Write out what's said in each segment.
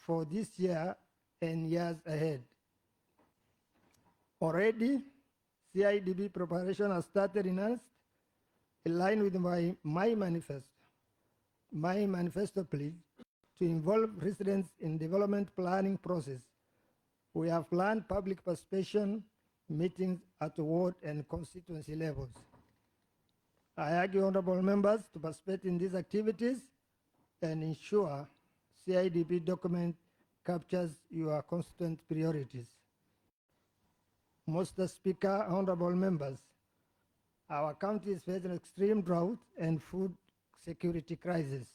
for this year and years ahead. Already, CIDB preparation has started in earnest, in line with my manifesto. My manifesto plea to involve residents in development planning process. We have planned public participation meetings at ward and constituency levels. I urge honorable members to participate in these activities and ensure CIDB document captures your constituent priorities. Mr. Speaker, honorable members, our county is facing extreme drought and food security crisis.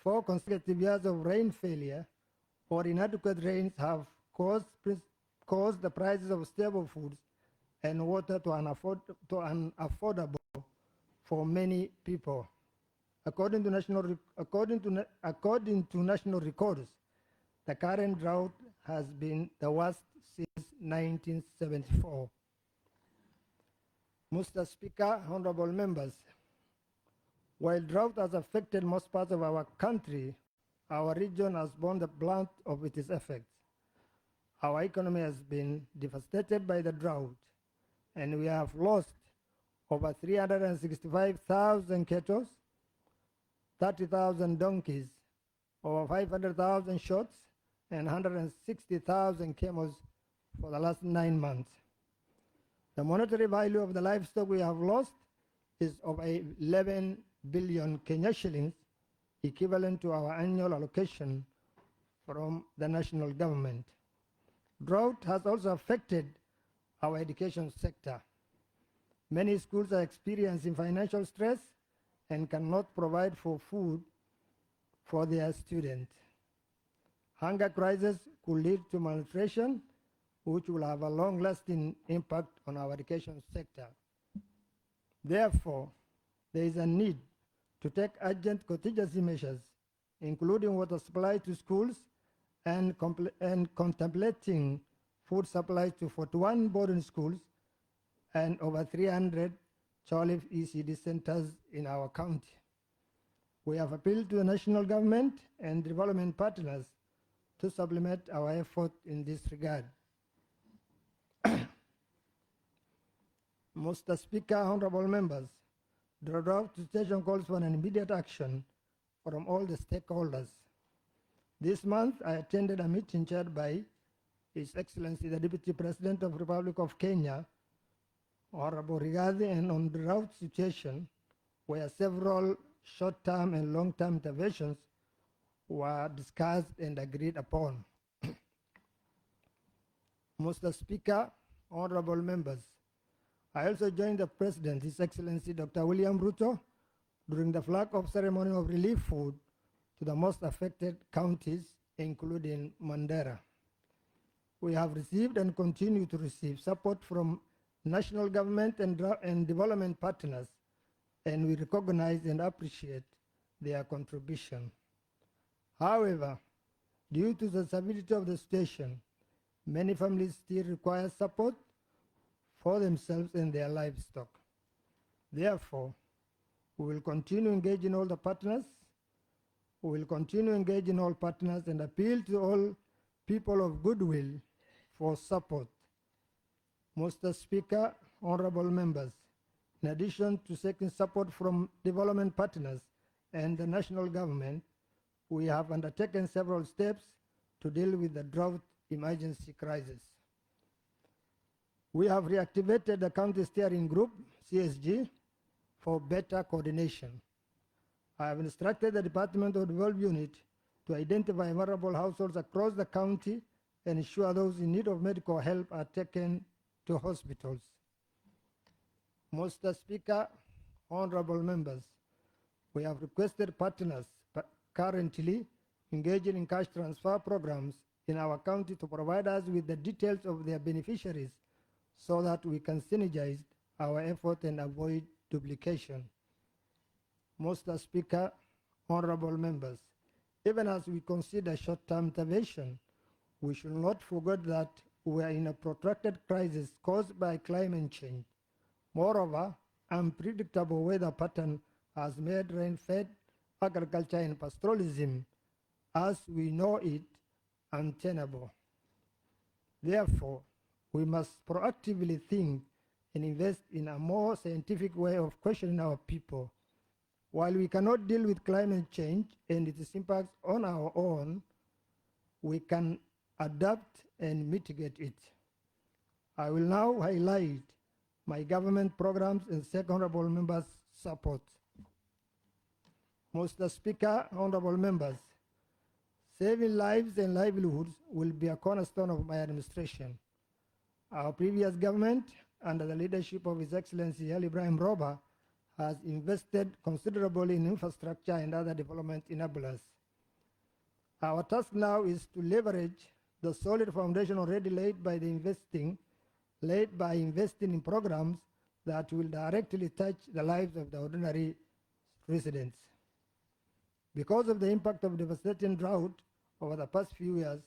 4 consecutive years of rain failure or inadequate rains have caused the prices of staple foods and water to unaffordable for many people. According to national records, the current drought has been the worst since 1974. Mr. Speaker, honorable members, while drought has affected most parts of our country, our region has borne the brunt of its effects. Our economy has been devastated by the drought, and we have lost over 365,000 cattle, 30,000 donkeys, over 500,000 shots, and 160,000 camels for the last 9 months. The monetary value of the livestock we have lost is of 11 billion Kenya shillings, equivalent to our annual allocation from the national government. Drought has also affected our education sector. Many schools are experiencing financial stress and cannot provide for food for their students. Hunger crisis could lead to malnutrition, which will have a long-lasting impact on our education sector. Therefore, there is a need to take urgent contingency measures, including water supply to schools and contemplating food supplies to 41 boarding schools and over 300 child ECD centers in our county. We have appealed to the national government and development partners to supplement our effort in this regard. Mr. Speaker, honorable members, the drought situation calls for an immediate action from all the stakeholders. This month, I attended a meeting chaired by His Excellency the Deputy President of the Republic of Kenya, Honorable Rigathi, and on the drought situation, where several short-term and long-term interventions were discussed and agreed upon. Mr. Speaker, honorable members, I also joined the President, His Excellency Dr. William Ruto, during the flag-off ceremony of relief food to the most affected counties, including Mandera. We have received and continue to receive support from national government and development partners, and we recognize and appreciate their contribution. However, due to the severity of the situation, many families still require support for themselves and their livestock. Therefore, we will continue engaging all the partners. We will continue engaging all partners and appeal to all people of goodwill for support. Mr. Speaker, honorable members, in addition to seeking support from development partners and the national government, we have undertaken several steps to deal with the drought emergency crisis. We have reactivated the County Steering Group, CSG, for better coordination. I have instructed the Department of Development Unit to identify vulnerable households across the county and ensure those in need of medical help are taken to hospitals. Mr. Speaker, honorable members, we have requested partners currently engaging in cash transfer programs in our county to provide us with the details of their beneficiaries so that we can synergize our effort and avoid duplication. Mr. Speaker, honorable members, even as we consider short-term intervention, we should not forget that we are in a protracted crisis caused by climate change. Moreover, unpredictable weather pattern has made rain-fed agriculture and pastoralism as we know it untenable. Therefore, we must proactively think and invest in a more scientific way of questioning our people. While we cannot deal with climate change and its impacts on our own, we can adapt and mitigate it. I will now highlight my government programs and seek honorable members' support. Mr. Speaker, honorable members, saving lives and livelihoods will be a cornerstone of my administration. Our previous government, under the leadership of His Excellency Ali Ibrahim Roba, has invested considerably in infrastructure and other development enablers. Our task now is to leverage the solid foundation already laid by investing in programs that will directly touch the lives of the ordinary residents. Because of the impact of devastating drought over the past few years,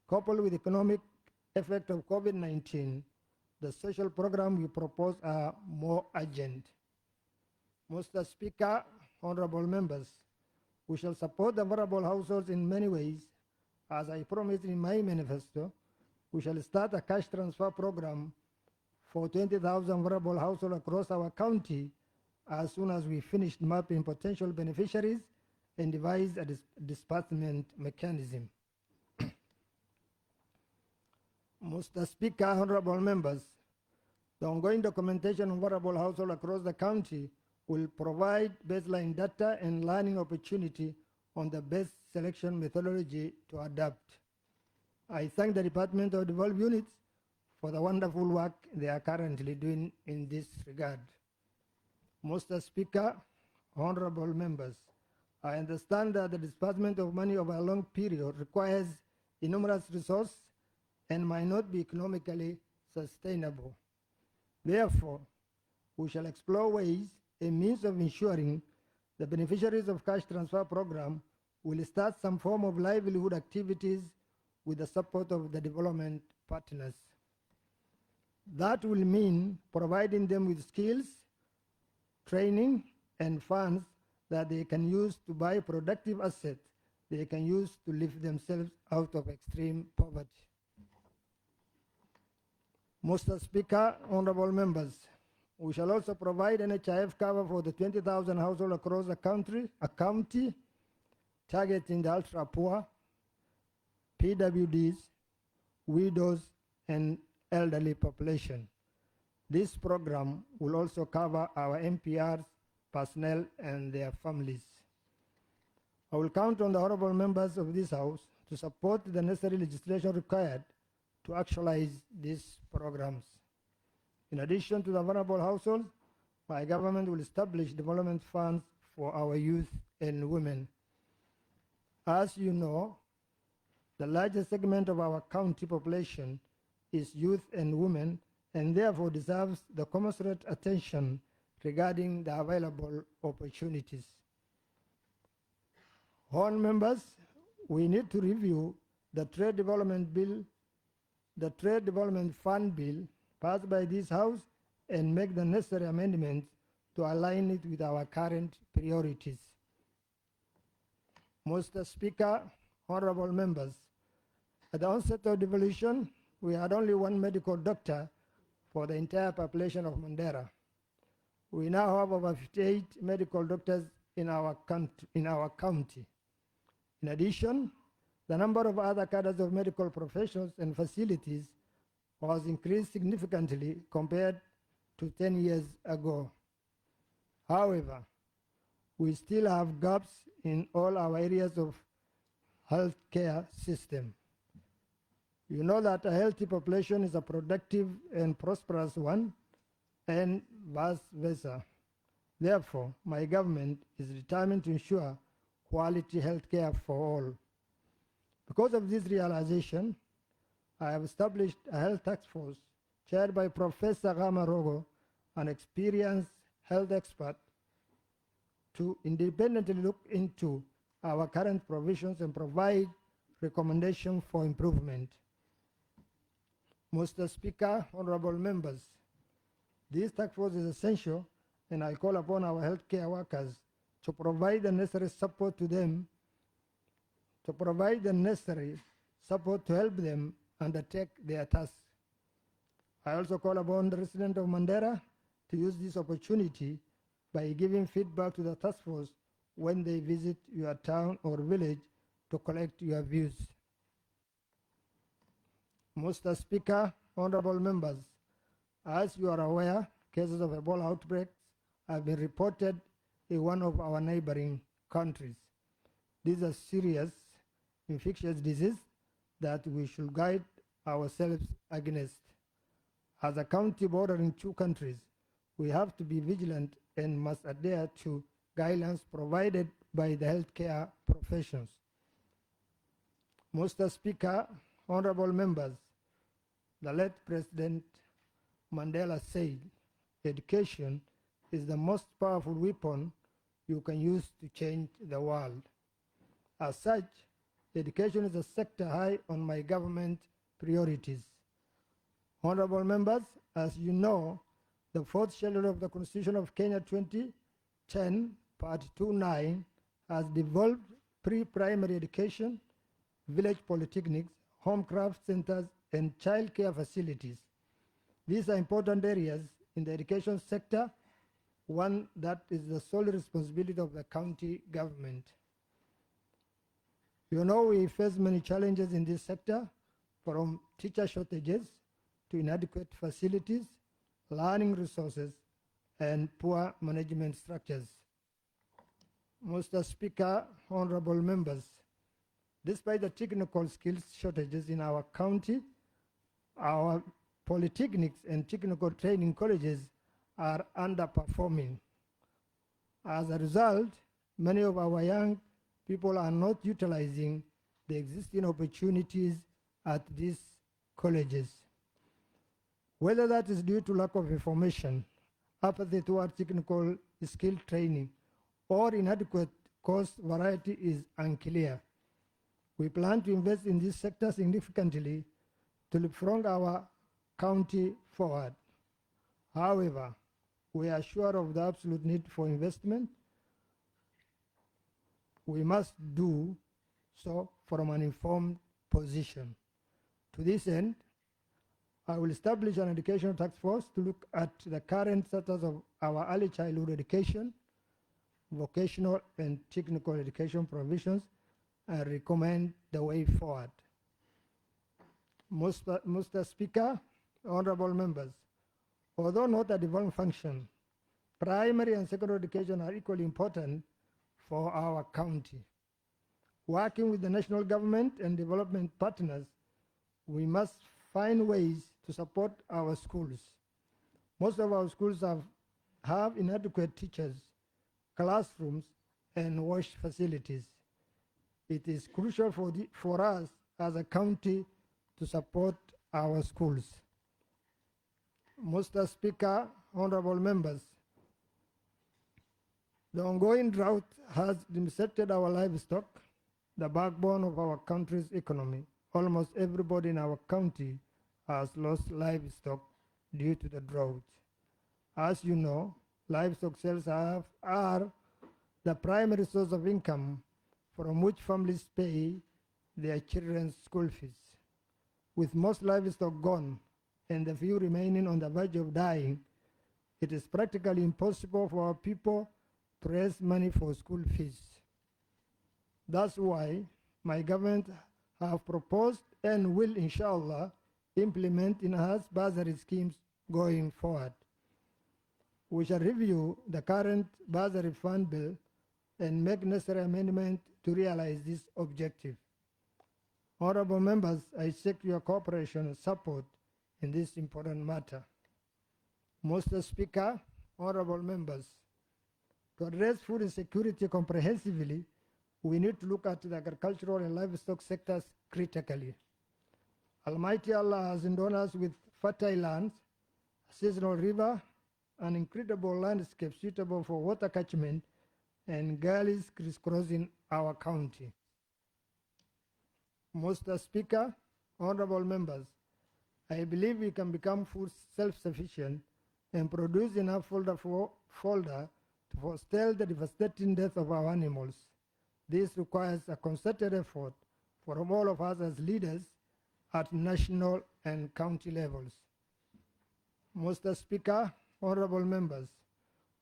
coupled with the economic effect of COVID-19, the social program we propose are more urgent. Mr. Speaker, honorable members, we shall support the vulnerable households in many ways. As I promised in my manifesto, we shall start a cash transfer program for 20,000 vulnerable households across our county as soon as we finish mapping potential beneficiaries and devise a disbursement mechanism. Mr. Speaker, honorable members, the ongoing documentation of vulnerable households across the county will provide baseline data and learning opportunity on the best selection methodology to adapt. I thank the Department of Devolved Units for the wonderful work they are currently doing in this regard. Mr. Speaker, honorable members, I understand that the disbursement of money over a long period requires enormous resources and might not be economically sustainable. Therefore, we shall explore ways and means of ensuring the beneficiaries of cash transfer program will start some form of livelihood activities with the support of the development partners. That will mean providing them with skills, training, and funds that they can use to buy productive assets they can use to lift themselves out of extreme poverty. Mr. Speaker, honorable members, we shall also provide NHIF cover for the 20,000 households across the county, targeting the ultra-poor, PWDs, widows, and elderly population. This program will also cover our MPRs, personnel, and their families. I will count on the honorable members of this House to support the necessary legislation required to actualize these programs. In addition to the vulnerable households, my government will establish development funds for our youth and women. As you know, the largest segment of our county population is youth and women, and therefore deserves the commensurate attention regarding the available opportunities. Honorable members, we need to review the Trade Development Bill, the Trade Development Fund Bill passed by this House, and make the necessary amendments to align it with our current priorities. Mr. Speaker, honorable members, at the onset of devolution, we had only one medical doctor for the entire population of Mandera. We now have over 58 medical doctors in our county. In addition, the number of other cadres of medical professionals and facilities was increased significantly compared to 10 years ago. However, we still have gaps in all our areas of healthcare system. You know that a healthy population is a productive and prosperous one, and vice versa. Therefore, my government is determined to ensure quality healthcare for all. Because of this realization, I have established a health task force chaired by Professor Gamarogo, an experienced health expert, to independently look into our current provisions and provide recommendations for improvement. Mr. Speaker, honorable members, this task force is essential, and I call upon our healthcare workers to provide the necessary support to them to provide the necessary support to help them undertake their tasks. I also call upon the residents of Mandera to use this opportunity by giving feedback to the task force when they visit your town or village to collect your views. Mr. Speaker, honorable members, as you are aware, cases of Ebola outbreaks have been reported in one of our neighboring countries. This is a serious infectious disease that we should guide ourselves against. As a county bordering two countries, we have to be vigilant and must adhere to guidelines provided by the healthcare professions. Mr. Speaker, honorable members, the late President Mandela said, education is the most powerful weapon you can use to change the world. As such, education is a sector high on my government priorities. Honorable members, as you know, the fourth schedule of the Constitution of Kenya 2010, Part 29, has devolved pre-primary education, village polytechnics, home craft centers, and child care facilities. These are important areas in the education sector, one that is the sole responsibility of the county government. You know, we face many challenges in this sector, from teacher shortages to inadequate facilities, learning resources, and poor management structures. Mr. Speaker, honorable members, despite the technical skills shortages in our county, our polytechnics and technical training colleges are underperforming. As a result, many of our young people are not utilizing the existing opportunities at these colleges. Whether that is due to lack of information, apathy toward technical skill training, or inadequate course variety is unclear. We plan to invest in this sector significantly to leapfrog our county forward. However, we are sure of the absolute need for investment. We must do so from an informed position. To this end, I will establish an educational task force to look at the current status of our early childhood education, vocational and technical education provisions, and recommend the way forward. Mr. Speaker, honorable members, although not a devolved function, primary and secondary education are equally important for our county. Working with the national government and development partners, we must find ways to support our schools. Most of our schools have inadequate teachers, classrooms, and wash facilities. It is crucial for us as a county to support our schools. Mr. Speaker, honorable members, the ongoing drought has devastated our livestock, the backbone of our country's economy. Almost everybody in our county has lost livestock due to the drought. As you know, livestock sales are the primary source of income from which families pay their children's school fees. With most livestock gone and the few remaining on the verge of dying, it is practically impossible for our people to raise money for school fees. That's why my government have proposed and will, inshallah, implement enhanced bursary schemes going forward. We shall review the current bursary fund bill and make necessary amendments to realize this objective. Honorable members, I seek your cooperation and support in this important matter. Mr. Speaker, honorable members, to address food insecurity comprehensively, we need to look at the agricultural and livestock sectors critically. Almighty Allah has endowed us with fertile lands, a seasonal river, an incredible landscape suitable for water catchment, and gullies crisscrossing our county. Mr. Speaker, honorable members, I believe we can become food self-sufficient and produce enough fodder to forestall the devastating death of our animals. This requires a concerted effort from all of us as leaders at national and county levels. Mr. Speaker, honorable members,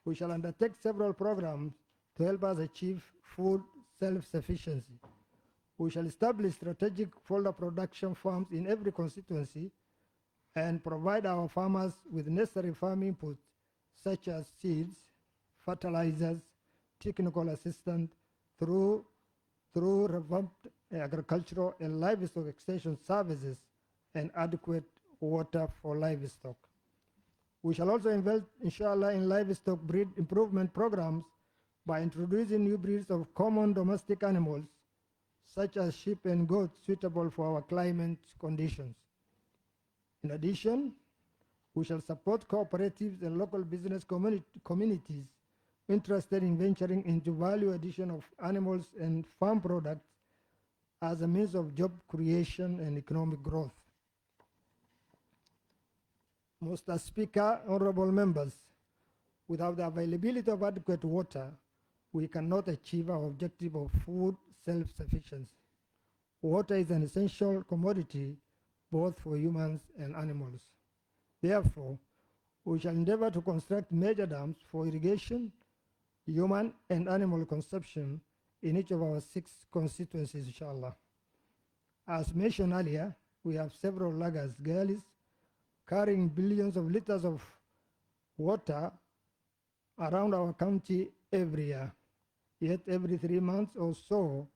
we shall undertake several programs to help us achieve food self-sufficiency. We shall establish strategic fodder production farms in every constituency and provide our farmers with necessary farm inputs such as seeds, fertilizers, technical assistance through revamped agricultural and livestock extension services and adequate water for livestock. We shall also invest, inshallah, in livestock breed improvement programs by introducing new breeds of common domestic animals such as sheep and goats suitable for our climate conditions. In addition, we shall support cooperatives and local business communities interested in venturing into value addition of animals and farm products as a means of job creation and economic growth. Mr. Speaker, honorable members, without the availability of adequate water, we cannot achieve our objective of food self-sufficiency. Water is an essential commodity both for humans and animals. Therefore, we shall endeavor to construct major dams for irrigation, human and animal consumption in each of our 6 constituencies, inshallah. As mentioned earlier, we have several lagers, galleys, carrying billions of liters of water around our county every year. Yet every 3 months or so,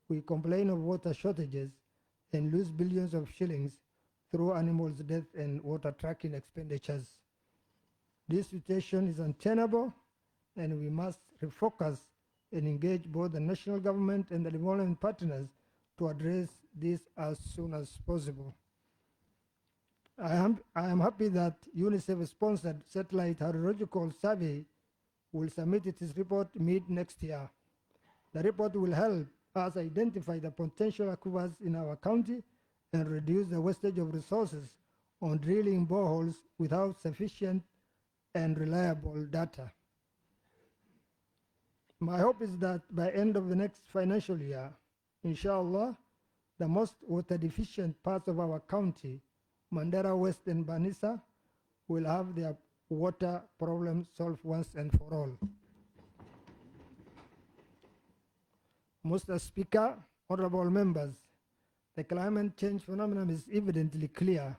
we complain of water shortages and lose billions of shillings through animals' death and water tracking expenditures. This situation is untenable, and we must refocus and engage both the national government and the development partners to address this as soon as possible. I am happy that UNICEF-sponsored satellite hydrological survey will submit its report mid-next year. The report will help us identify the potential aquifers in our county and reduce the wastage of resources on drilling boreholes without sufficient and reliable data. My hope is that by end of the next financial year, inshallah, the most water deficient parts of our county, Mandera West and Banisa, will have their water problem solved once and for all. Mr. Speaker, honorable members, the climate change phenomenon is evidently clear.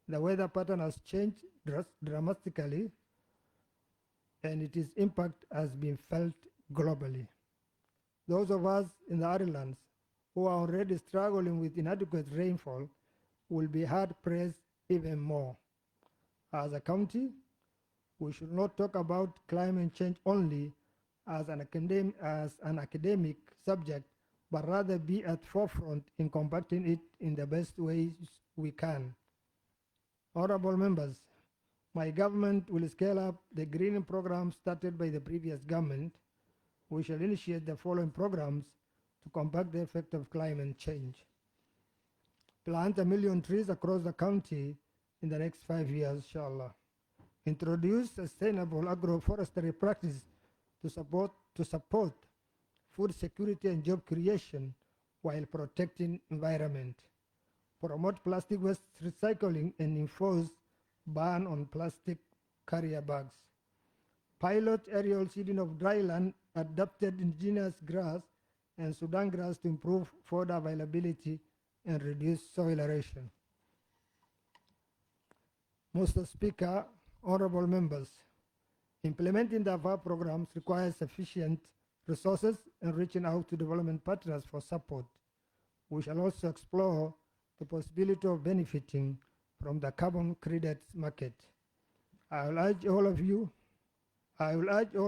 The weather pattern has changed dramatically, and its impact has been felt globally. Those of us in the islands who are already struggling with inadequate rainfall will be hard-pressed even more. As a county, we should not talk about climate change only as an academic subject, but rather be at forefront in combating it in the best ways we can. Honorable members, my government will scale up the greening program started by the previous government. We shall initiate the following programs to combat the effect of climate change. Plant 1 million trees across the county in the next 5 years, inshallah. Introduce sustainable agroforestry practice to support food security and job creation while protecting environment. Promote plastic waste recycling and enforce ban on plastic carrier bags. Pilot aerial seeding of dry land, adapted indigenous grass and Sudan grass to improve fodder availability and reduce soil erosion. Mr. Speaker, honorable members, implementing the above programs requires sufficient resources and reaching out to development partners for support. We shall also explore the possibility of benefiting from the carbon credits market. I will urge all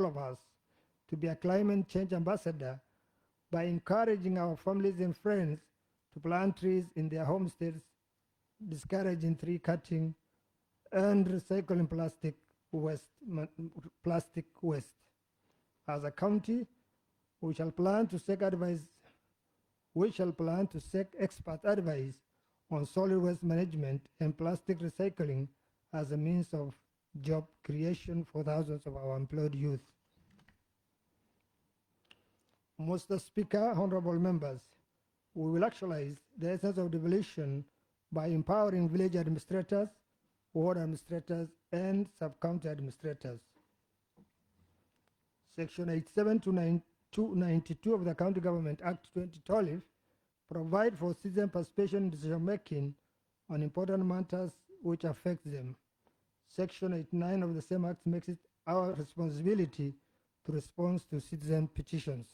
of us to be a climate change ambassador by encouraging our families and friends to plant trees in their homesteads, discouraging tree cutting, and recycling plastic waste. As a county, we shall plan to seek expert advice on solid waste management and plastic recycling as a means of job creation for thousands of our employed youth. Mr. Speaker, honorable members, we will actualize the essence of devolution by empowering village administrators, ward administrators, and sub-county administrators. Section 87 to 92 of the County Government Act 2012 provide for citizen participation in decision-making on important matters which affect them. Section 89 of the same act makes it our responsibility to respond to citizen petitions.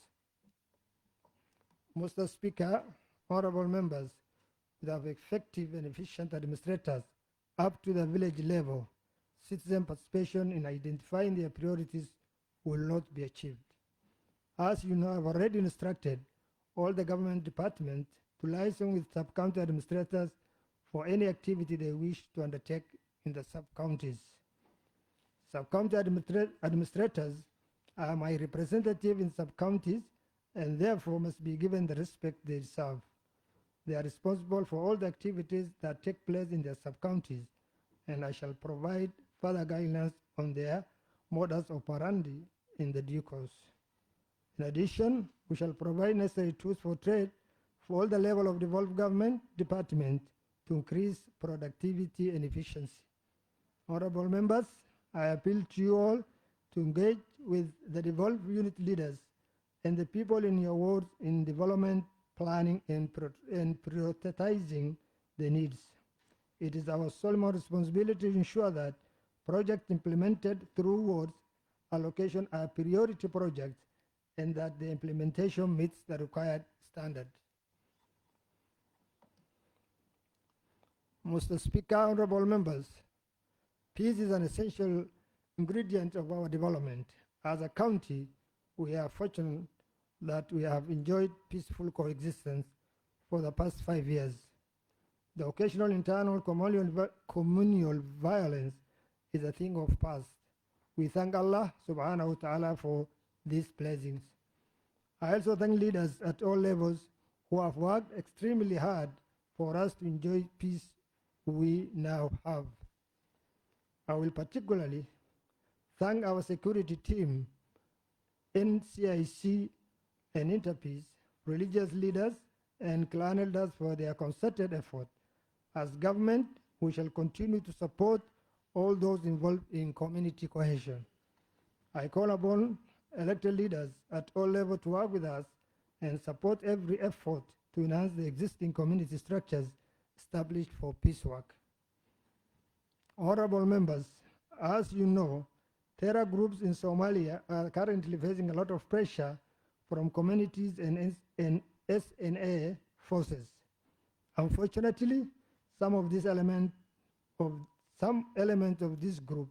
Mr. Speaker, honorable members, without effective and efficient administrators up to the village level, citizen participation in identifying their priorities will not be achieved. As you know, I've already instructed all the government departments to liaison with sub-county administrators for any activity they wish to undertake in the sub-counties. Sub-county administrators are my representative in sub-counties and therefore must be given the respect they deserve. They are responsible for all the activities that take place in their sub-counties, and I shall provide further guidance on their modus operandi in the due course. In addition, we shall provide necessary tools for trade for all the level of devolved government department to increase productivity and efficiency. Honorable members, I appeal to you all to engage with the devolved unit leaders and the people in your wards in development planning and prioritizing the needs. It is our solemn responsibility to ensure that projects implemented through wards allocation are priority projects and that the implementation meets the required standard. Mr. Speaker, honorable members, peace is an essential ingredient of our development. As a county, we are fortunate that we have enjoyed peaceful coexistence for the past 5 years. The occasional internal communal violence is a thing of past. We thank Allah subhanahu wa ta'ala for these blessings. I also thank leaders at all levels who have worked extremely hard for us to enjoy peace we now have. I will particularly thank our security team, NCIC and Interpeace, religious leaders and clan elders for their concerted effort. As government, we shall continue to support all those involved in community cohesion. I call upon elected leaders at all levels to work with us and support every effort to enhance the existing community structures established for peace work. Honorable members, as you know, terror groups in Somalia are currently facing a lot of pressure from communities and SNA forces. Unfortunately, some element of this group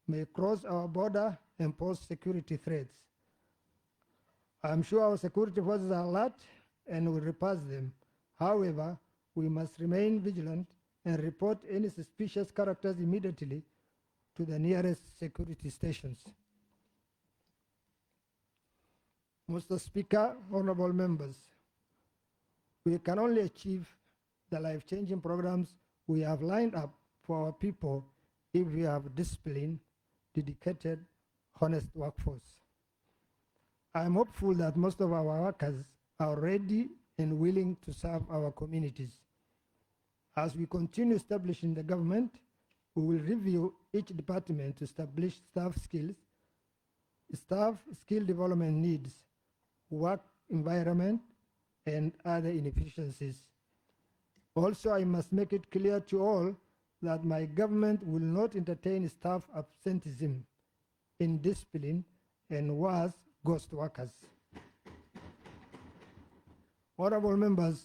may cross our border and pose security threats. I'm sure our security forces are alert and will repulse them. However, we must remain vigilant and report any suspicious characters immediately to the nearest security stations. Mr. Speaker, honorable members, we can only achieve the life-changing programs we have lined up for our people if we have disciplined, dedicated, honest workforce. I am hopeful that most of our workers are ready and willing to serve our communities. As we continue establishing the government, we will review each department to establish staff skill development needs, work environment, and other inefficiencies. Also, I must make it clear to all that my government will not entertain staff absenteeism, indiscipline, and worse, ghost workers. Honorable members,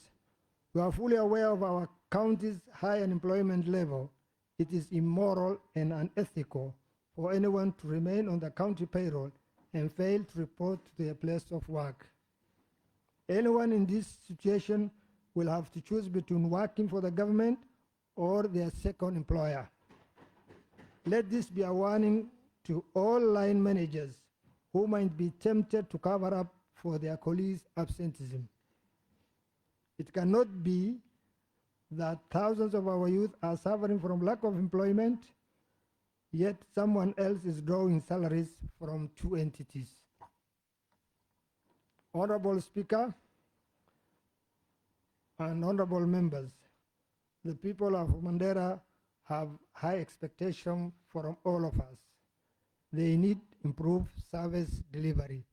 we are fully aware of our county's high unemployment level. It is immoral and unethical for anyone to remain on the county payroll and fail to report to their place of work. Anyone in this situation will have to choose between working for the government or their second employer. Let this be a warning to all line managers who might be tempted to cover up for their colleagues' absenteeism. It cannot be that thousands of our youth are suffering from lack of employment, yet someone else is drawing salaries from two entities. Honorable Speaker and honorable members, the people of Mandera have high expectations from all of us. They need improved service delivery.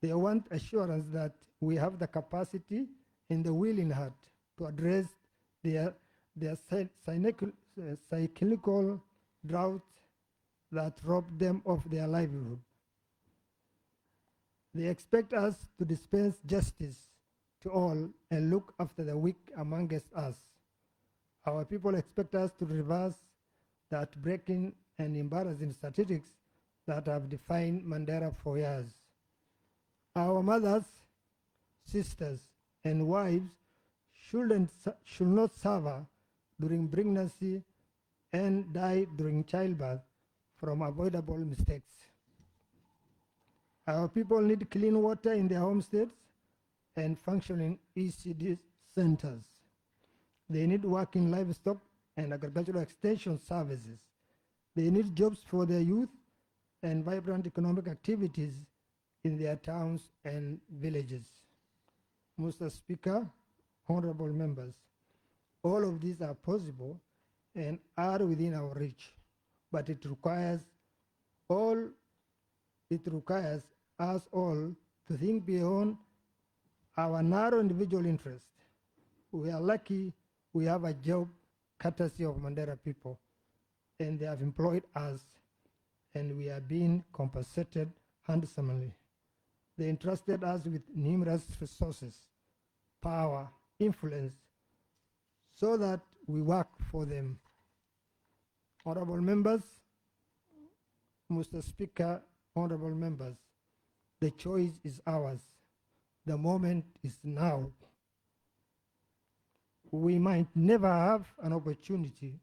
They want assurance that we have the capacity and the willing heart to address their cyclical drought that robbed them of their livelihood. They expect us to dispense justice to all and look after the weak amongst us. Our people expect us to reverse that breaking and embarrassing statistics that have defined Mandera for years. Our mothers, sisters, and wives should not suffer during pregnancy and die during childbirth from avoidable mistakes. Our people need clean water in their homesteads and functioning ECD centers. They need working livestock and agricultural extension services. They need jobs for their youth and vibrant economic activities in their towns and villages. Mr. Speaker, honorable members, all of these are possible and are within our reach, but it requires us all to think beyond our narrow individual interest. We are lucky we have a job courtesy of Mandera people, and they have employed us, and we are being compensated handsomely. They entrusted us with numerous resources, power, influence, so that we work for them. Honorable members, Mr. Speaker, honorable members, the choice is ours. The moment is now. We might never have an opportunity.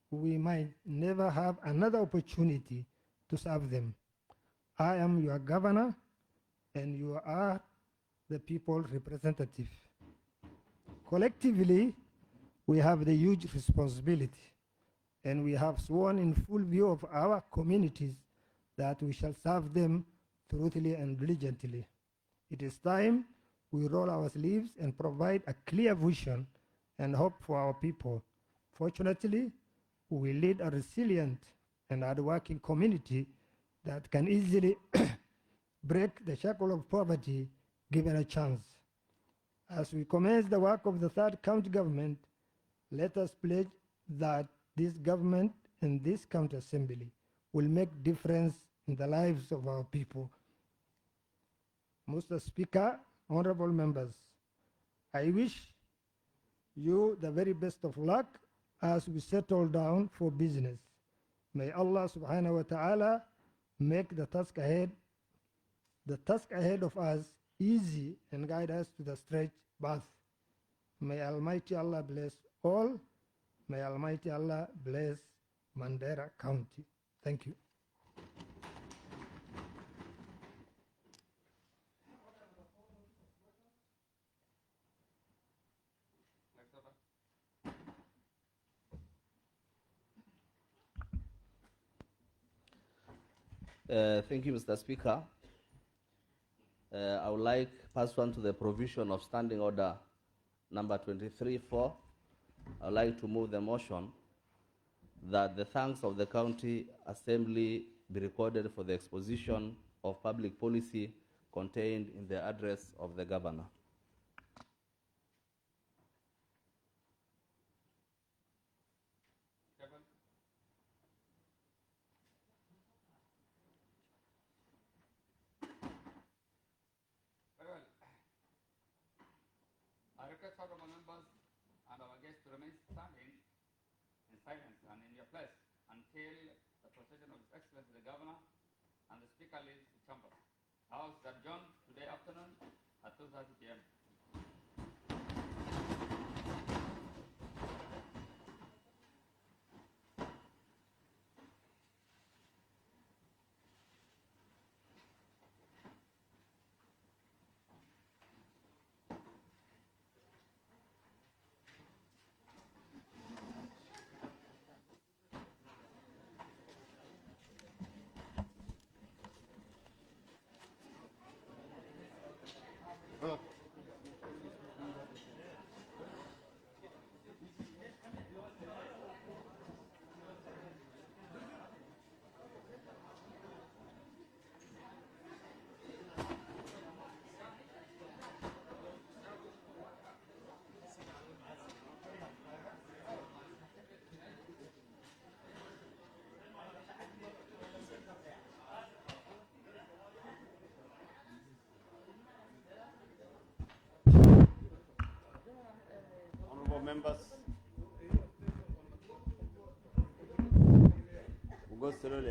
We might never have another opportunity to serve them. I am your governor, and you are the people's representative. Collectively, we have the huge responsibility, and we have sworn in full view of our communities that we shall serve them truthfully and diligently. It is time we roll our sleeves and provide a clear vision and hope for our people. Fortunately, we lead a resilient and hardworking community that can easily break the shackle of poverty given a chance. As we commence the work of the third county government, let us pledge that this government and this county assembly will make difference in the lives of our people. Mr. Speaker, honorable members, I wish you the very best of luck as we settle down for business. May Allah subhanahu wa ta'ala make the task ahead of us easy and guide us to the straight path. May Almighty Allah bless all. May Almighty Allah bless Mandera County. Thank you. Thank you, Mr. Speaker. I would like, pursuant to the provision of Standing Order number 23.4, I would like to move the motion that the thanks of the County Assembly be recorded for the exposition of public policy contained in the address of the Governor. I request honorable members and our guests to remain standing in silence and in your place until the procession of His Excellency the Governor and the Speaker leaves the chamber. House is adjourned today afternoon at 2:30 p.m. Honorable members, we'll go slowly.